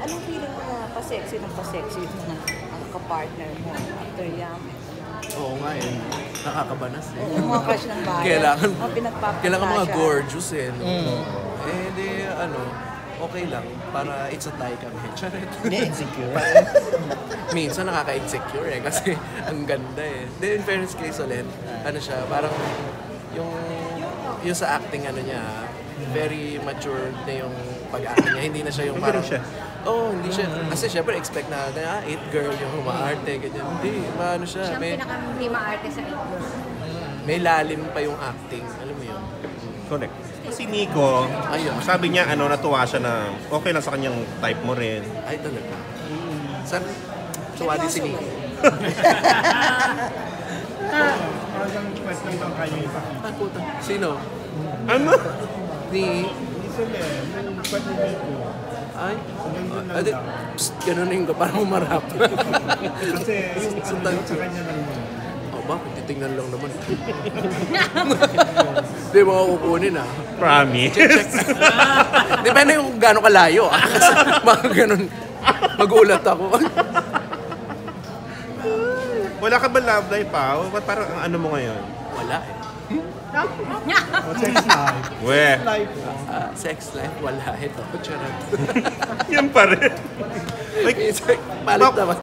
Anong feeling mo na pa-sexy yung mga kapartner mo after Yame? Oo nga eh. Nakakabanas eh. Oo, mga crush ng bayan. Kailangan mga gorgeous eh. No? Eh di okay lang. Para it's a tie kami. Charet. Hindi, insecure. Minsan nakaka-insecure eh. Kasi ang ganda eh. Then in fairness case ulit, siya, parang yung sa acting niya, very mature na yung pag-acting niya. Hindi na siya yung parang... hindi siya. Kasi syempre expect na it girl yung umaarte, ganyan. Hindi, siya. Siyang pinaka-hindi maarte sa it girl. May lalim pa yung acting. Alam mo yun? Correct. Si Nico, sabi niya, natuwa siya na okay lang sa kanyang type mo rin. Ay, talaga. Saan? Tuwa din si Nico. Parang quest lang bang kayo ipakita? Ay, puta. Sino? Ano? Ni... Yung quest ni Nico. Ay, ganun yung parang umarap. Kasi yung sa kanya lang yun. Bakit? Titingnan lang naman. Hindi mo ako kukunin Promise. Check. Depende yung gano'ng kalayo. Kasi mga ganun, magulat ako. Wala ka ba love life pa? Parang ano mo ngayon? Wala eh. Sex life. Weh. Sex life, wala. Ito, charot. Yan pa rin. Palit naman.